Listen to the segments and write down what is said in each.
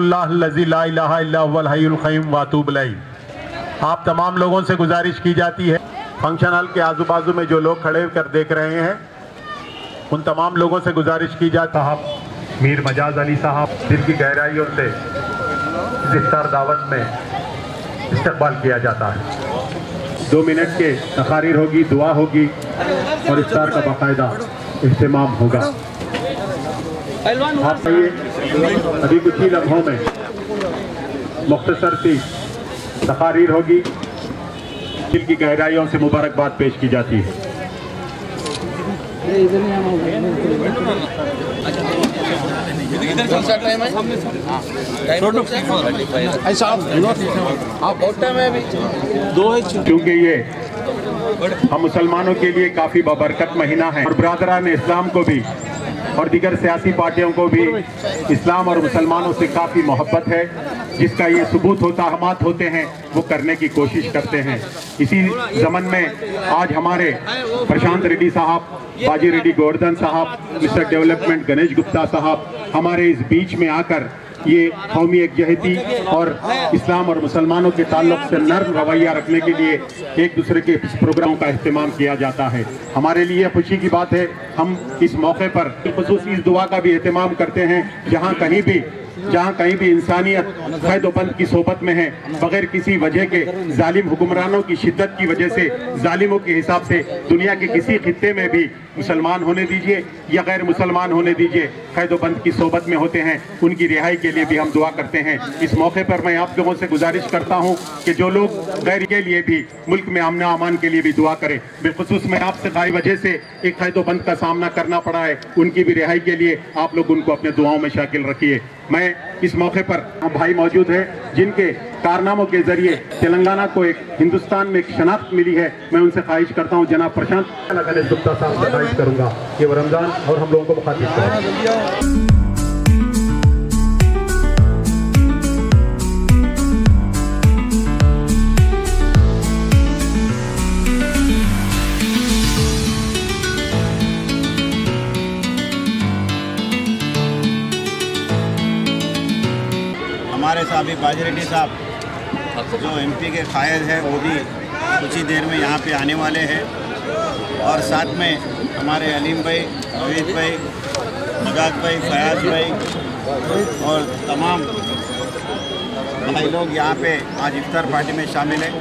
अस्तगफिरुल्लाहल्लज़ी ला इलाहा इल्ला हुवल हय्युल क़य्यूम व अतूबु इलैहि। आप तमाम लोगों से गुजारिश की जाती है, फंक्शन हॉल के आजू बाजू में जो लोग खड़े कर देख रहे हैं, उन तमाम लोगों से गुजारिश की जाती है। मीर मजाज अली साहब, दिल की गहराइयों से इस इफ्तार दावत में इस्तकबाल किया जाता है। 2 मिनट के तकारीर होगी, दुआ होगी और इफ्तार का बाकायदा इह्तिमाम होगा। आप अभी कुछ ही लम्हों में मुख्तसर सी तकारीर होगी, दिल की गहराइयों से मुबारकबाद पेश की जाती है। कौन सा टाइम है? क्योंकि ये हम मुसलमानों के लिए काफ़ी बबरकत महीना है और बरादरान इस्लाम को भी और दीगर सियासी पार्टियों को भी इस्लाम और मुसलमानों से काफ़ी मोहब्बत है, जिसका ये सबूत होता हमात होते हैं वो करने की कोशिश करते हैं। इसी ज़मन में आज हमारे प्रशांत रेड्डी साहब, बाजी रेड्डी गोवर्धन साहब, मिस्टर डेवलपमेंट गणेश गुप्ता साहब हमारे इस बीच में आकर ये कौमी एकजहती और इस्लाम और मुसलमानों के ताल्लुक से नर्म रवैया रखने के लिए एक दूसरे के प्रोग्रामों का इस्तेमाल किया जाता है। हमारे लिए खुशी की बात है, हम इस मौके पर खुसूसी इस दुआ का भी एहतमाम करते हैं, जहाँ कहीं भी इंसानियत क़ैद-ओ-बंद की सोबत में है, बगैर किसी वजह के जालिम हुक्मरानों की शिद्दत की वजह से, जालिमों के हिसाब से दुनिया के किसी खित्ते में भी मुसलमान होने दीजिए या गैर मुसलमान होने दीजिए, क़ैद-ओ-बंद की सोबत में होते हैं, उनकी रिहाई के लिए भी हम दुआ करते हैं। इस मौके पर मैं आप लोगों से गुजारिश करता हूँ कि जो लोग गैर के लिए भी, मुल्क में अमन अमान के लिए भी दुआ करें। बिलखुसूस मैं आपसे कई वजह से एक क़ैद-ओ-बंद का सामना करना पड़ा है, उनकी भी रिहाई के लिए आप लोग उनको अपने दुआओं में शामिल रखिए। मैं इस मौके पर हम भाई मौजूद हैं जिनके कारनामों के जरिए तेलंगाना को एक हिंदुस्तान में एक शनाख्त मिली है। मैं उनसे ख्वाहिश करता हूं, जनाब प्रशांत गणेश गुप्ता साहब से ख्वाहिश करूंगा कि वो रमजान और हम लोगों को मुखातिब करें। हमारे साहब बाजी रेड्डी साहब जो एमपी के कायद हैं, वो भी कुछ ही देर में यहाँ पे आने वाले हैं और साथ में हमारे अलीम भाई, नवीद भाई, मजाज भाई, फयाज भाई और तमाम भाई लोग यहाँ पे आज इफ्तार पार्टी में शामिल हैं।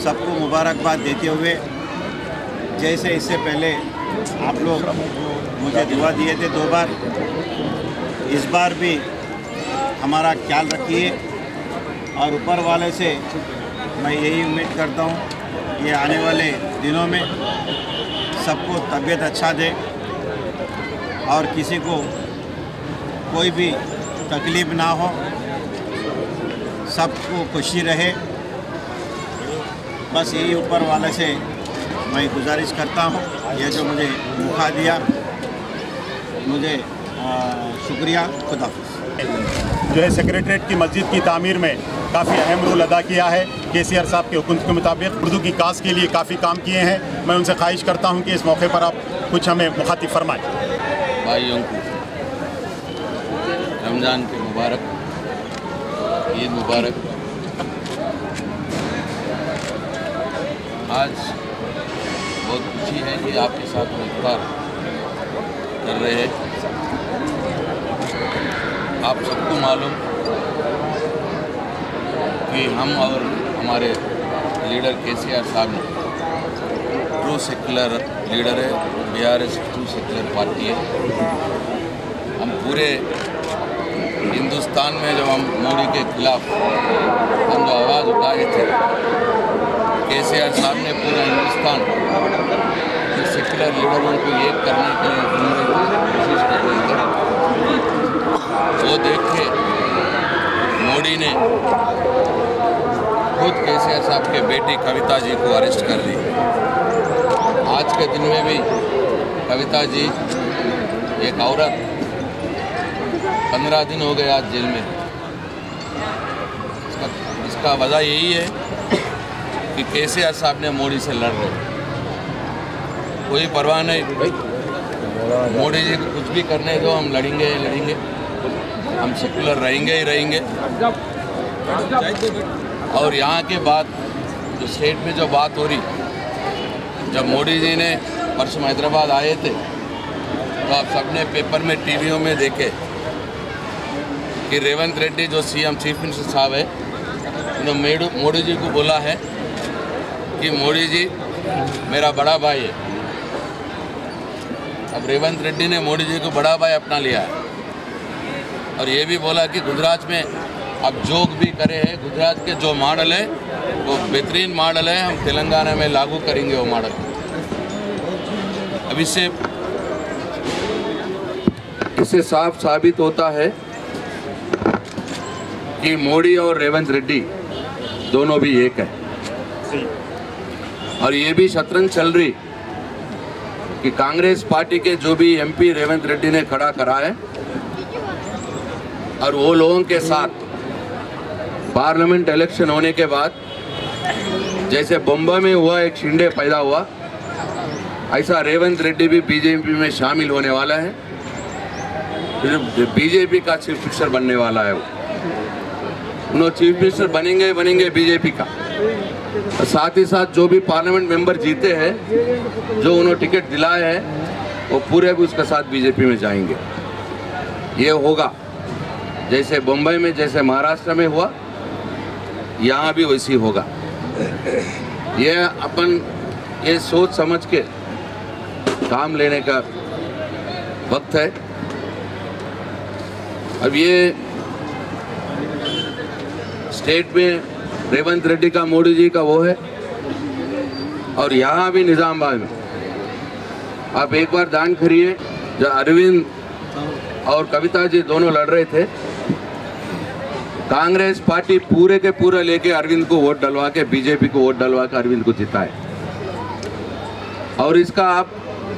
सबको मुबारकबाद देते हुए, जैसे इससे पहले आप लोग मुझे दुआ दिए थे 2 बार, इस बार भी हमारा ख्याल रखिए और ऊपर वाले से मैं यही उम्मीद करता हूँ कि आने वाले दिनों में सबको तबीयत अच्छा दे और किसी को कोई भी तकलीफ़ ना हो, सबको खुशी रहे। बस यही ऊपर वाले से मैं गुजारिश करता हूँ। ये जो मुझे मौका दिया, मुझे शुक्रिया। खुदा जो है सेक्रेटरीट की मस्जिद की तामीर में काफ़ी अहम रोल अदा किया है। केसीआर साहब के हुक्म के मुताबिक उर्दू की कास के लिए काफ़ी काम किए हैं। मैं उनसे ख्वाहिश करता हूं कि इस मौके पर आप कुछ हमें मुखातिब फरमाएं। भाइयों को रमज़ान के मुबारक, ईद मुबारक। आज बहुत खुशी है कि आपके साथ हम इफ्तार कर रहे हैं। आप सबको मालूम कि हम और हमारे लीडर केसीआर साहब ने प्रो सेक्युलर लीडर है, बीआरएस ट्रू सेक्युलर पार्टी है। हम पूरे हिंदुस्तान में जब हम मोदी के खिलाफ हम जो आवाज़ उठाए थे, केसीआर साहब ने पूरा हिंदुस्तान के सेक्युलर लीडरों को एक करने के लिए कोशिश कर रहे थे। वो देख के मोदी ने खुद केसीआर साहब के बेटी कविता जी को अरेस्ट कर ली। आज के दिन में भी कविता जी, एक औरत, 15 दिन हो गए आज जेल में। इसका वजह यही है कि केसीआर साहब ने मोदी से लड़ रहे, कोई परवाह नहीं। मोदी जी को कुछ भी करने दो, हम लड़ेंगे। हम सेकुलर रहेंगे ही रहेंगे। और यहाँ के बाद जो स्टेट में जो बात हो रही, जब मोदी जी ने परसों हैदराबाद आए थे तो आप सबने पेपर में टीवियों में देखे कि रेवंत रेड्डी जो सीएम चीफ मिनिस्टर साहब है, उन्होंने मोदी जी को बोला है कि मोदी जी मेरा बड़ा भाई है। अब रेवंत रेड्डी ने मोदी जी को बड़ा भाई अपना लिया है और ये भी बोला कि गुजरात में अब जो भी करे है, गुजरात के जो मॉडल है वो बेहतरीन मॉडल है, हम तेलंगाना में लागू करेंगे वो मॉडल। अब इससे साफ साबित होता है कि मोदी और रेवंत रेड्डी दोनों भी एक है। और ये भी शतरंज चल रही कि कांग्रेस पार्टी के जो भी एमपी रेवंत रेड्डी ने खड़ा करा है और वो लोगों के साथ पार्लियामेंट इलेक्शन होने के बाद जैसे बम्बई में हुआ एक शिंदे पैदा हुआ, ऐसा रेवंत रेड्डी भी बीजेपी में शामिल होने वाला है। फिर बीजेपी का चीफ मिनिस्टर बनने वाला है। वो चीफ मिनिस्टर बनेंगे बीजेपी का। और साथ ही साथ जो भी पार्लियामेंट मेंबर जीते हैं, जो उन्होंने टिकट दिलाए हैं, वो पूरे भी उसके साथ बीजेपी में जाएंगे। ये होगा जैसे बम्बई में, जैसे महाराष्ट्र में हुआ, यहाँ भी वैसी होगा। ये अपन ये सोच समझ के काम लेने का वक्त है। अब ये स्टेट में रेवंत रेड्डी का, मोदी जी का वो है, और यहाँ भी निजामाबाद में आप एक बार ध्यान करिए, जब अरविंद और कविता जी दोनों लड़ रहे थे, कांग्रेस पार्टी पूरे के पूरे लेके अरविंद को वोट डलवा के, बीजेपी को वोट डलवा के अरविंद को जिताए। और इसका आप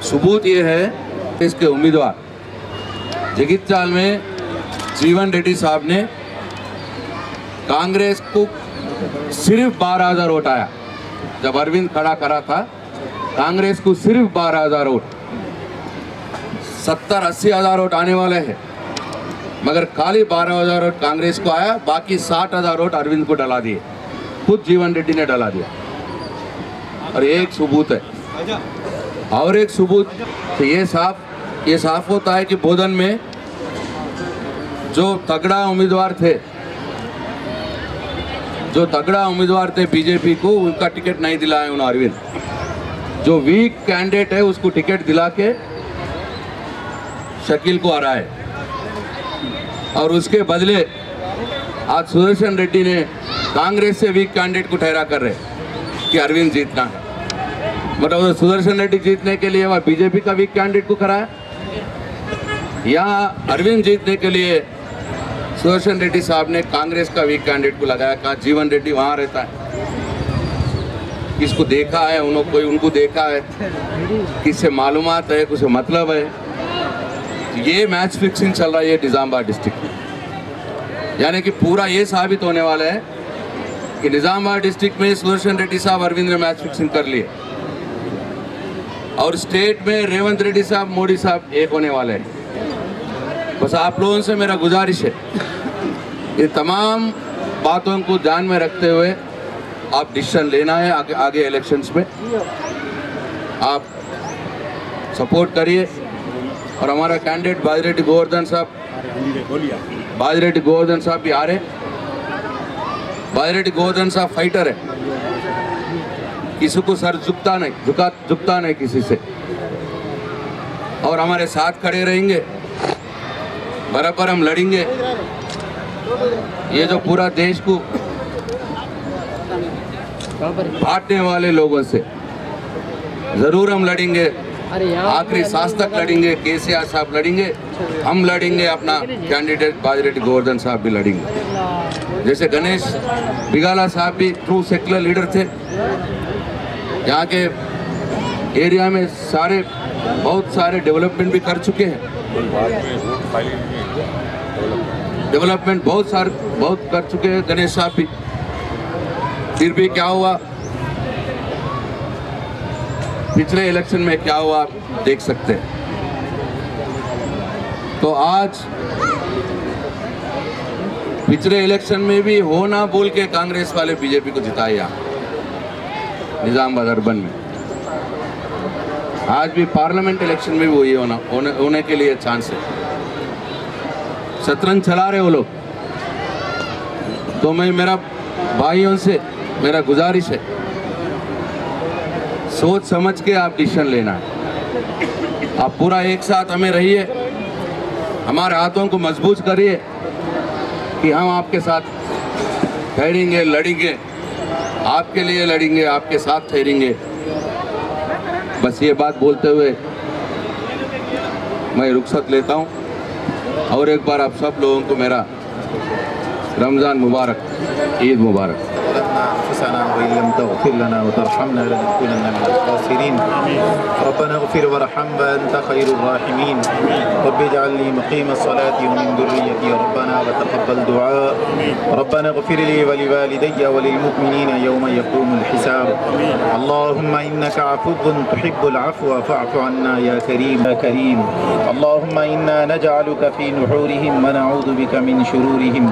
सबूत ये है, इसके उम्मीदवार जगित्याल में जीवन रेड्डी साहब ने कांग्रेस को सिर्फ 12,000 वोट आया। जब अरविंद खड़ा करा था, कांग्रेस को सिर्फ 12,000 वोट, 70-80 हज़ार वोट आने वाले हैं, मगर खाली 12,000 वोट कांग्रेस को आया, बाकी 60,000 वोट अरविंद को डला दिए, खुद जीवन रेड्डी ने डला दिया। और एक सबूत है, और एक सबूत तो ये साफ होता है कि बोधन में जो तगड़ा उम्मीदवार थे बीजेपी को, उनका टिकट नहीं दिलाया उन्होंने अरविंद। जो वीक कैंडिडेट है उसको टिकट दिला के शकील को हराए, और उसके बदले आज सुदर्शन रेड्डी ने कांग्रेस से वीक कैंडिडेट को ठहरा कर रहे कि अरविंद जीतना है। मतलब सुदर्शन रेड्डी जीतने के लिए वह बीजेपी का वीक कैंडिडेट को कराया, यहाँ अरविंद जीतने के लिए सुदर्शन रेड्डी साहब ने कांग्रेस का वीक कैंडिडेट को लगाया। कहा जीवन रेड्डी वहाँ रहता है, किसको देखा है उन्होंने, कोई उनको देखा है, किससे मालूमात है, कुछ मतलब है। ये मैच फिक्सिंग चल रहा है ये निजामाबाद डिस्ट्रिक्ट में, यानी कि पूरा ये साबित होने वाला है कि निजामाबाद डिस्ट्रिक्ट में सुदर्शन रेड्डी साहब अरविंद ने मैच फिक्सिंग कर लिए, और स्टेट में रेवंत रेड्डी साहब, मोदी साहब एक होने वाले हैं। बस आप लोगों से मेरा गुजारिश है, ये तमाम बातों को ध्यान में रखते हुए आप डिसीजन लेना है। आगे इलेक्शंस में आप सपोर्ट करिए। और हमारा कैंडिडेट बाजिरेड्डी गोवर्धन साहब भी आ रहे। बाजिरेड्डी गोवर्धन साहब फाइटर है, किसी को सर झुकता नहीं किसी से, और हमारे साथ खड़े रहेंगे, बराबर हम लड़ेंगे। ये जो पूरा देश को बांटने वाले लोगों से जरूर हम लड़ेंगे, आखिरी सांस तक लड़ेंगे। केसीआर साहब लड़ेंगे, हम लड़ेंगे, अपना कैंडिडेट बाजिरेड्डी गोवर्धन साहब भी लड़ेंगे। जैसे गणेश बिगाला साहब भी ट्रू सेक्युलर लीडर थे, यहाँ के एरिया में बहुत सारे डेवलपमेंट भी कर चुके हैं, डेवलपमेंट बहुत कर चुके हैं गणेश साहब भी। फिर भी क्या हुआ, पिछले इलेक्शन में क्या हुआ आप देख सकते हैं। तो आज पिछले इलेक्शन में भी हो ना बोल के कांग्रेस वाले बीजेपी को जिताए यहाँ निजामाबाद अर्बन में। आज भी पार्लियामेंट इलेक्शन में भी वही होने के लिए चांस है। शतरंज चला रहे वो लोग। तो मैं मेरा भाइयों से मेरा गुजारिश है, सोच समझ के आप डिसीजन लेना है। आप पूरा एक साथ हमें रहिए, हमारे हाथों को मजबूत करिए कि हम आपके साथ ठहरेंगे, लड़ेंगे, आपके लिए लड़ेंगे, आपके साथ ठहरेंगे। बस ये बात बोलते हुए मैं रुखसत लेता हूँ और एक बार आप सब लोगों को मेरा रमज़ान मुबारक, ईद मुबारक। रब्बना इग़फिर वरहम वअन्ता खैरुर राहिमीन रब्बि इजअलनी मुक़ीमस्सलाति व मिन ज़ुर्रिय्यती रब्बना व तक़ब्बल दुआ रब्बना इग़फिर ली व लिवालिदैया व लिलमुमिनीना यौम यक़ूमुल हिसाब अल्लाहुम्मा इन्नका अफ़ुव्वुन तुहिब्बुल अफ़्व फ़अफ़ु अन्ना या करीम अल्लाहुम्मा इन्ना नजअलुका फ़ी नुहूरिहिम व नऊज़ु बिका मिन शुरूरिहिम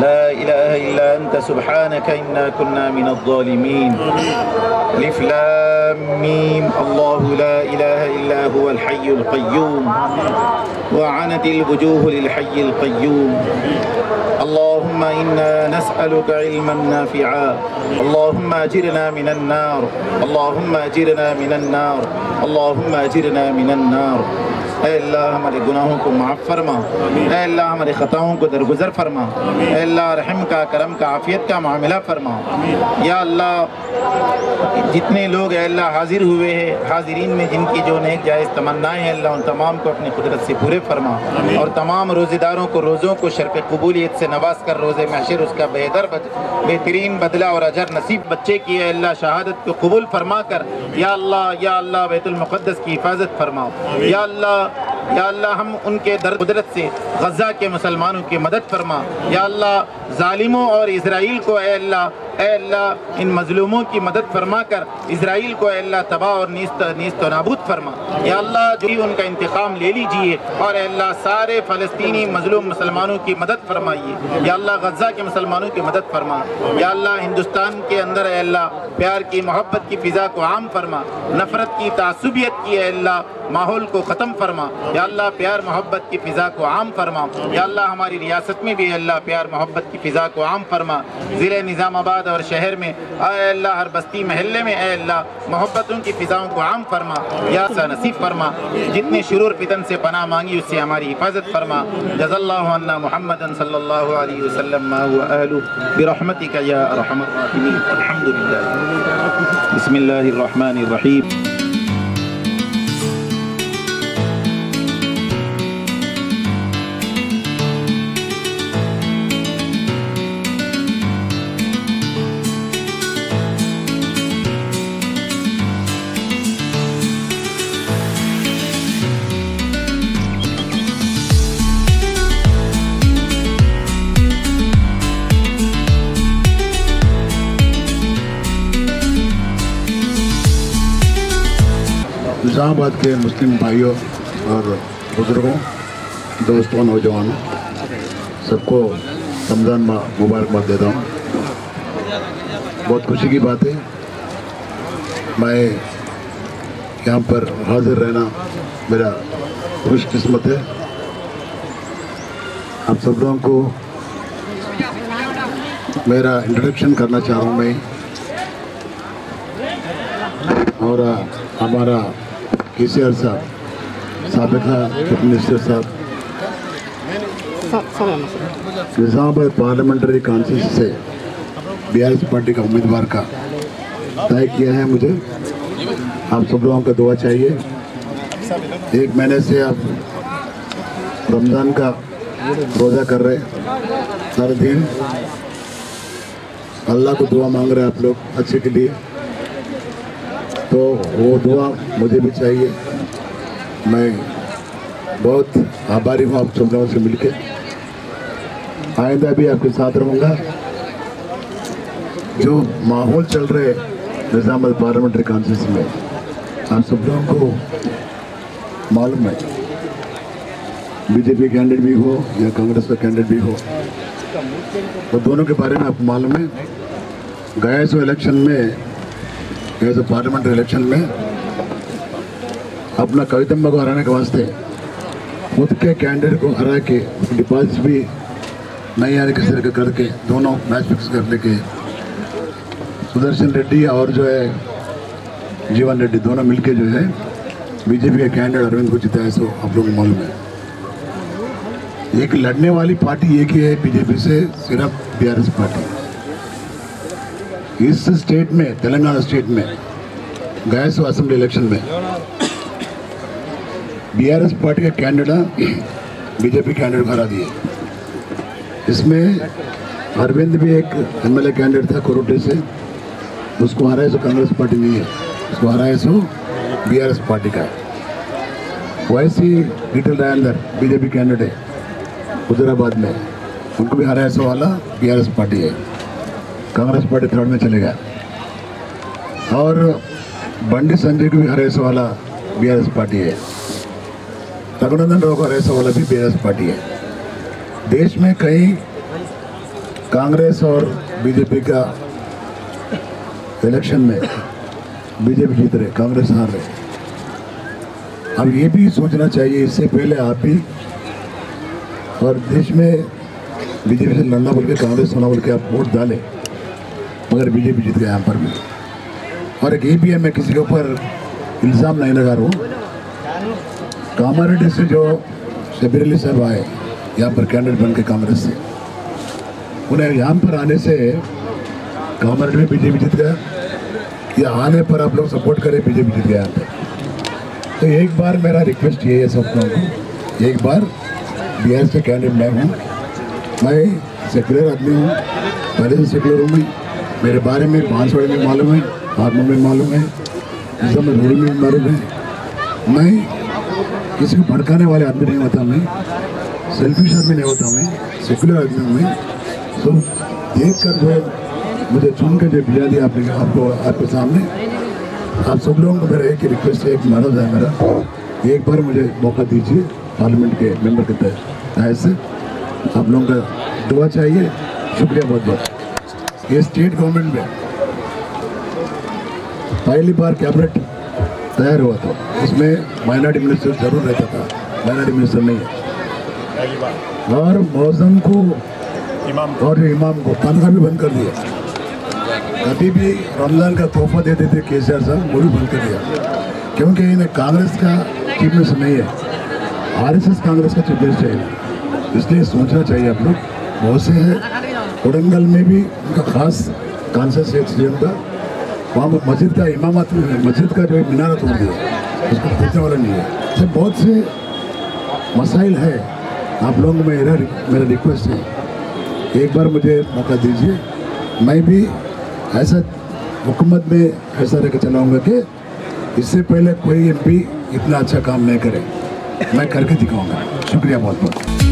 ला इलाहा इल्ला अंता सुब्हानका इन्ना कुन्ना मिनज़ ज़ालिमीन अलिफ लाम मीम अल्लाहु ला इलाहा इल्ला हुवल हय्युल क़य्यूम व अनतिल वुजूहु लिल हय्यिल क़य्यूम अल्लाहुम्मा इन्ना नस्अलुका इल्मन नाफ़िआ अल्लाहुम्मा अजिरना मिनन नार अल्लाहुम्मा अजिरना मिनन नार अल्लाहुम्मा अजिरना मिनन नार। ऐ अल्लाह हमारे गुनाहों को माफ़ फरमा, ऐ अल्लाह हमारे ख़ताओं को दरगुज़र फरमा, ऐ अल्लाह रहम का, करम का, आफ़ियत का मामला फरमा। या अल्लाह जितने लोग ऐ अल्लाह हाजिर हुए हैं, हाजिरीन में जिनकी जो नेक जायज़ तमन्नाएँ हैं अल्लाह उन तमाम को अपनी कुदरत से पूरे फरमा और तमाम रोज़ेदारों को रोज़ों को शर्फ़ क़बूलियत से नवाज कर रोज़े महशर उसका बेहतरीन बदला और अजर नसीब। बच्चे की ऐ अल्लाह शहादत को कबूल फरमा कर या अल्लाह बैतुल मुक़द्दस की हिफाजत फरमा। या अल्लाह हम उनके दर कुदरत से गज़ा के मुसलमानों की मदद फरमा। या अल्लाह ज़ालिमों और इज़राइल को ऐ अल्लाह इन मज़लूमों की मदद फरमा कर इज़राइल को ऐ अल्लाह तबाह और नीस्त नाबूद फरमा। या अल्लाह जो उनका इंतकाम ले लीजिए और ऐ अल्लाह सारे फ़लस्तीनी मज़लूम मुसलमानों की मदद फरमाइए। या अल्लाह गज़ा के मुसलमानों की मदद फरमा। या अल्लाह हिंदुस्तान के अंदर ऐ अल्लाह प्यार की, मोहब्बत की फ़िज़ा को आम फरमा, नफ़रत की, तासुबियत की ऐ अल्लाह माहौल को ख़त्म फरमा। या अल्लाह प्यार मोहब्बत की फ़िज़ा को आम फरमा। या अल्लाह हमारी रियासत में भी अल्लाह प्यार मोहब्बत की फ़िज़ा को आम फरमा। ज़िले निज़ामाबाद और शहर में ऐ अल्लाह हर बस्ती महल्ले में ऐ अल्लाह मोहब्बतों की फ़िज़ाओं को आम फरमा। या नसीब फरमा। जितने शुरूर फितन से पनाह मांगी उससे हमारी हिफाजत फरमा। जज़ल्लाहु अन्ना मुहम्मदन सल्लल्लाहु अलैहि वसल्लम मा हुवा अहलुहु बिरहमतिका या अरहमर राहिमीन। अल्हम्दुलिल्लाह। बिस्मिल्लाहिर रहमानिर रहीम। निज़ामाबाद के मुस्लिम भाइयों और बुज़ुर्गों, दोस्तों, नौजवानों, सबको रमज़ान मुबारकबाद देता हूँ। बहुत खुशी की बात है, मैं यहाँ पर हाजिर रहना मेरा खुशकिस्मत है। आप सब लोगों को मेरा इंट्रोडक्शन करना चाह रहा हूँ मैं, और हमारा KCR साहब, साबिक़ा चीफ मिनिस्टर साहब, निज़ामाबाद पार्लियामेंट्री कॉन्स्टिट्यूंसी से BRS पार्टी का उम्मीदवार का तय किया है। मुझे आप सब लोगों का दुआ चाहिए। 1 महीने से आप रमज़ान का रोज़ा कर रहे, हर दिन अल्लाह को दुआ मांग रहे आप लोग अच्छे के लिए, तो वो दुआ मुझे भी चाहिए। मैं बहुत आभारी हूँ आप सब लोगों से मिलके। आइंदा भी आपके साथ रहूँगा। जो माहौल चल रहे निज़ामाबाद पार्लियामेंट्री कॉन्स्टिट्यूंसी में, आप सब लोगों को मालूम है, बीजेपी कैंडिडेट भी हो या कांग्रेस का कैंडिडेट भी हो, तो दोनों के बारे में आपको मालूम है। गए सो इलेक्शन में, गए सो पार्लियामेंट्री इलेक्शन में अपना कवितम्मा को हराने के वास्ते खुद के कैंडिडेट को हरा के डिपॉजिट भी नहीं आने किसी तरह करके दोनों मैच फिक्स करने के सुदर्शन रेड्डी और जो है जीवन रेड्डी दोनों मिलके जो है बीजेपी के कैंडिडेट अरविंद को जिताया। सो आप लोगों को मालूम है। एक लड़ने वाली पार्टी एक ही है बीजेपी से, सिर्फ बीआरएस पार्टी। इस स्टेट में, तेलंगाना स्टेट में गए सो असेंबली इलेक्शन में बीआरएस पार्टी के कैंडिडेट बीजेपी कैंडिडेट हरा दिए। इसमें अरविंद भी एक एमएलए कैंडिडेट था कोरोटे से, उसको हराए सो कांग्रेस पार्टी नहीं है, उसको हराए सो बीआरएस पार्टी का है। वैसे ही ईटल राजेंद्र बीजेपी कैंडिडेट है हुजूराबाद में, उनको भी हराए सो वाला बीआरएस पार्टी है। कांग्रेस पार्टी थर्ड में चलेगा। और बंडी संजय को भी हराए सो वाला बीआरएस पार्टी है। रघुनंदन राव को हराए सो वाला भी बीआरएस पार्टी है। देश में कई कांग्रेस और बीजेपी का इलेक्शन में बीजेपी जीत रहे, कांग्रेस हार रहे। अब ये भी सोचना चाहिए, इससे पहले आप भी और देश में बीजेपी से लड़ना बोल के कांग्रेस होना बोल के आप वोट डालें, मगर बीजेपी जीत गया यहाँ पर भी। और एक ये भी है, मैं किसी के ऊपर इल्ज़ाम नहीं लगा रहा हूँ। कामारेड्डी से जो शबीर अली साहब आए यहाँ पर कैंडिडेट बन के कांग्रेस से, उन्हें यहाँ पर आने से कामारेड्डी में बीजेपी जीत गया, या आने पर आप लोग सपोर्ट करें बीजेपी जीत गया यहाँ पर। तो एक बार मेरा रिक्वेस्ट ये है सब लोगों को, एक बार बिहार से कैंडिडेट मैं हूँ, मैं सेक्युलर आदमी हूँ, पहले से सेक्युलर हूँ। मैं मेरे बारे में बांसवाड़े में मालूम है, हारमों में मालूम है, इस समय धूड़ी में मालूम है। मैं किसी को भड़काने वाले आदमी नहीं होता, मैं सेल्फिश आदमी नहीं होता, मैं सेक्युलर आदमी हूँ। मैं तो देख कर जो है मुझे चुन के जो भेजा दिया आपने, आपको आपके सामने, आप सब लोगों को मेरा एक रिक्वेस्ट है, एक मदद है मेरा, एक बार मुझे मौका दीजिए पार्लियामेंट के मेंबर के तहत से। आप लोगों का दुआ चाहिए, शुक्रिया बहुत बहुत। ये स्टेट गवर्नमेंट में पहली बार कैबिनेट तैयार हुआ था, उसमें माइनॉरिटी मिनिस्टर जरूर रहता था, माइनॉरिटी मिनिस्टर नहीं है। और मौजम को और इमाम को पंखा भी बंद कर दिया। कभी भी रमजान का तोहफा देते थे केसीआर साहब, वो भी बंद कर दिया, क्योंकि इन्हें कांग्रेस का चीफ मिनिस्टर नहीं है, आरएसएस कांग्रेस का चीफ मिनिस्टर है। इसलिए सोचना चाहिए आप लोग। बहुत से हैं कोडंगल में भी उनका खास कॉन्सेंस है उनका, वहाँ पर मस्जिद का इमामत, मस्जिद का जो मीनार तोड़ दिया, उसको पूछने वाला नहीं है। ऐसे बहुत से मसाइल है। आप लोगों को मेरा रिक्वेस्ट है, एक बार मुझे मौका दीजिए, मैं भी ऐसा हुकूमत में ऐसा रह के चलाऊँगा कि इससे पहले कोई एमपी इतना अच्छा काम नहीं करे, मैं करके दिखाऊँगा। शुक्रिया बहुत बहुत।